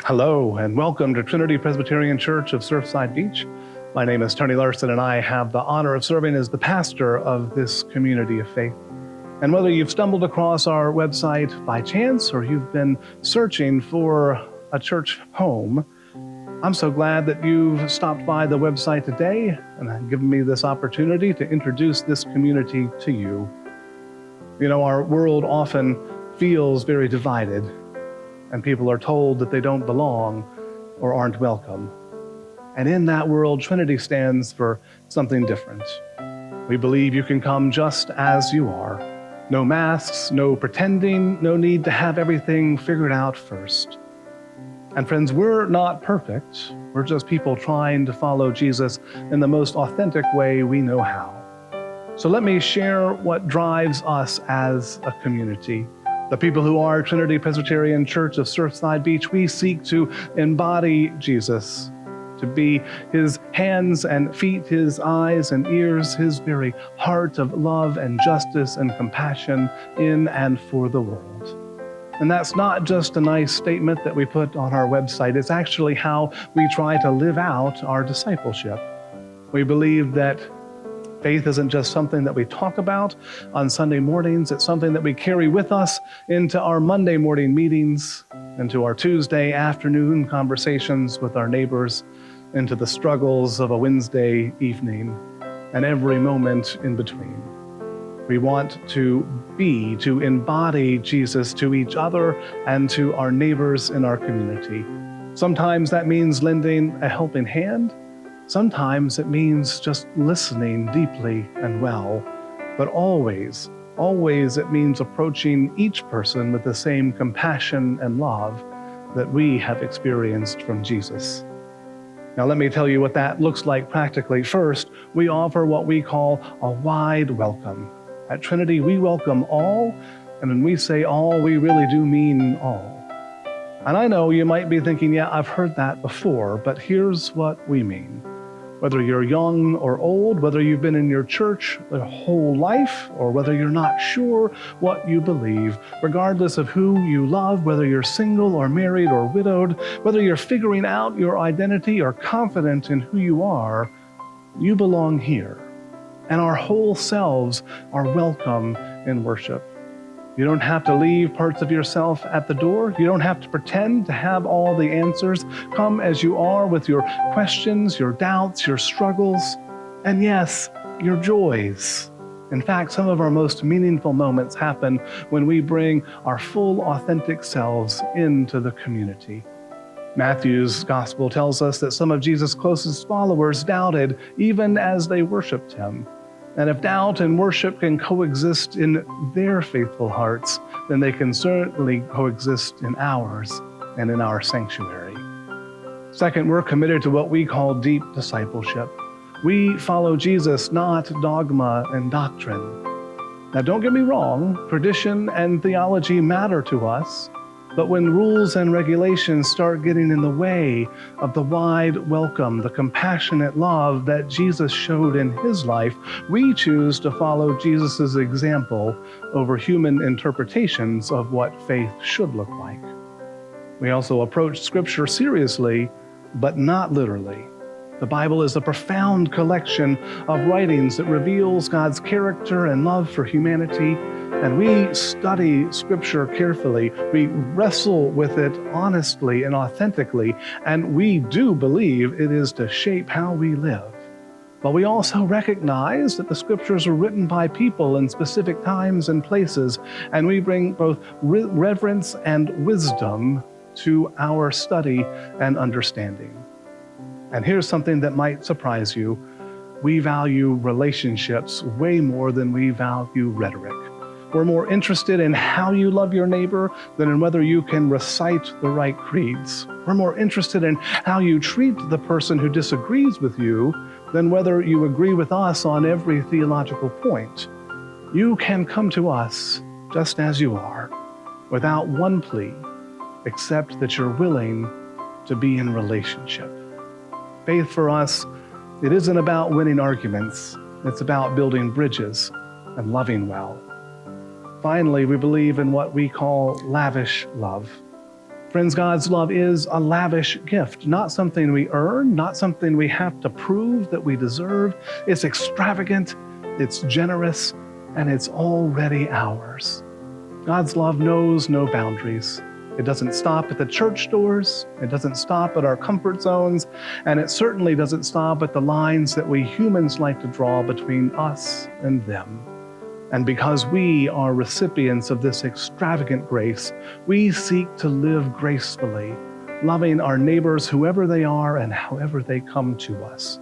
Hello, and welcome to Trinity Presbyterian Church of Surfside Beach. My name is Tony Larson, and I have the honor of serving as the pastor of this community of faith. And whether you've stumbled across our website by chance or you've been searching for a church home, I'm so glad that you've stopped by the website today and given me this opportunity to introduce this community to you. You know, our world often feels very divided, and people are told that they don't belong or aren't welcome. And in that world, Trinity stands for something different. We believe you can come just as you are. No masks, no pretending, no need to have everything figured out first. And friends, we're not perfect. We're just people trying to follow Jesus in the most authentic way we know how. So let me share what drives us as a community. The people who are Trinity Presbyterian Church of Surfside Beach, we seek to embody Jesus, to be his hands and feet, his eyes and ears, his very heart of love and justice and compassion in and for the world. And that's not just a nice statement that we put on our website. It's actually how we try to live out our discipleship. We believe that faith isn't just something that we talk about on Sunday mornings. It's something that we carry with us into our Monday morning meetings, into our Tuesday afternoon conversations with our neighbors, into the struggles of a Wednesday evening, and every moment in between. We want to embody Jesus to each other and to our neighbors in our community. Sometimes that means lending a helping hand. Sometimes it means just listening deeply and well, but always it means approaching each person with the same compassion and love that we have experienced from Jesus. Now, let me tell you what that looks like practically. First, we offer what we call a wide welcome. At Trinity, we welcome all, and when we say all, we really do mean all. And I know you might be thinking, yeah, I've heard that before, but here's what we mean. Whether you're young or old, whether you've been in your church your whole life, or whether you're not sure what you believe, regardless of who you love, whether you're single or married or widowed, whether you're figuring out your identity or confident in who you are, you belong here. And our whole selves are welcome in worship. You don't have to leave parts of yourself at the door. You don't have to pretend to have all the answers. Come as you are with your questions, your doubts, your struggles, and yes, your joys. In fact, some of our most meaningful moments happen when we bring our full, authentic selves into the community. Matthew's gospel tells us that some of Jesus' closest followers doubted even as they worshiped him. And if doubt and worship can coexist in their faithful hearts, then they can certainly coexist in ours and in our sanctuary. Second, we're committed to what we call deep discipleship. We follow Jesus, not dogma and doctrine. Now, don't get me wrong, tradition and theology matter to us. But when rules and regulations start getting in the way of the wide welcome, the compassionate love that Jesus showed in his life, we choose to follow Jesus' example over human interpretations of what faith should look like. We also approach Scripture seriously, but not literally. The Bible is a profound collection of writings that reveals God's character and love for humanity, and we study Scripture carefully. We wrestle with it honestly and authentically, and we do believe it is to shape how we live. But we also recognize that the Scriptures are written by people in specific times and places, and we bring both reverence and wisdom to our study and understanding. And here's something that might surprise you. We value relationships way more than we value rhetoric. We're more interested in how you love your neighbor than in whether you can recite the right creeds. We're more interested in how you treat the person who disagrees with you than whether you agree with us on every theological point. You can come to us just as you are, without one plea, except that you're willing to be in relationship. Faith for us, it isn't about winning arguments. It's about building bridges and loving well. Finally, we believe in what we call lavish love. Friends, God's love is a lavish gift, not something we earn, not something we have to prove that we deserve. It's extravagant, it's generous, and it's already ours. God's love knows no boundaries. It doesn't stop at the church doors, it doesn't stop at our comfort zones, and it certainly doesn't stop at the lines that we humans like to draw between us and them. And because we are recipients of this extravagant grace, we seek to live gracefully, loving our neighbors, whoever they are and however they come to us.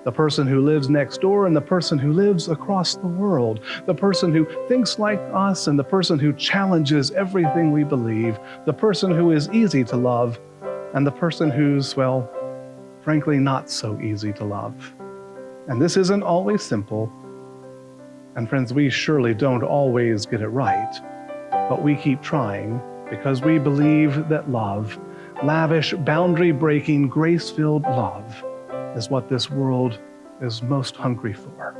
The person who lives next door and the person who lives across the world, the person who thinks like us and the person who challenges everything we believe, the person who is easy to love and the person who's, well, frankly, not so easy to love. And this isn't always simple. And friends, we surely don't always get it right, but we keep trying because we believe that love, lavish, boundary-breaking, grace-filled love, is what this world is most hungry for.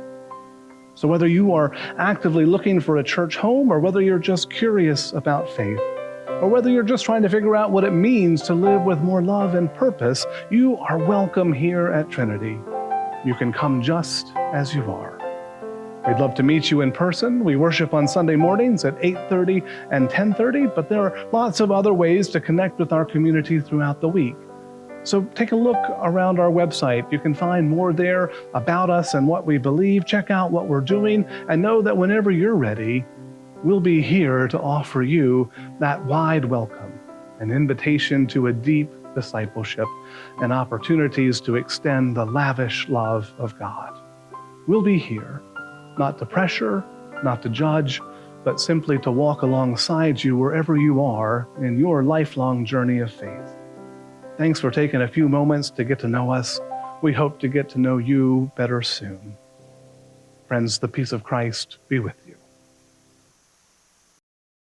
So whether you are actively looking for a church home, or whether you're just curious about faith, or whether you're just trying to figure out what it means to live with more love and purpose, you are welcome here at Trinity. You can come just as you are. We'd love to meet you in person. We worship on Sunday mornings at 8:30 and 10:30, but there are lots of other ways to connect with our community throughout the week. So take a look around our website. You can find more there about us and what we believe. Check out what we're doing and know that whenever you're ready, we'll be here to offer you that wide welcome, an invitation to a deep discipleship, and opportunities to extend the lavish love of God. We'll be here, not to pressure, not to judge, but simply to walk alongside you wherever you are in your lifelong journey of faith. Thanks for taking a few moments to get to know us. We hope to get to know you better soon. Friends, the peace of Christ be with you.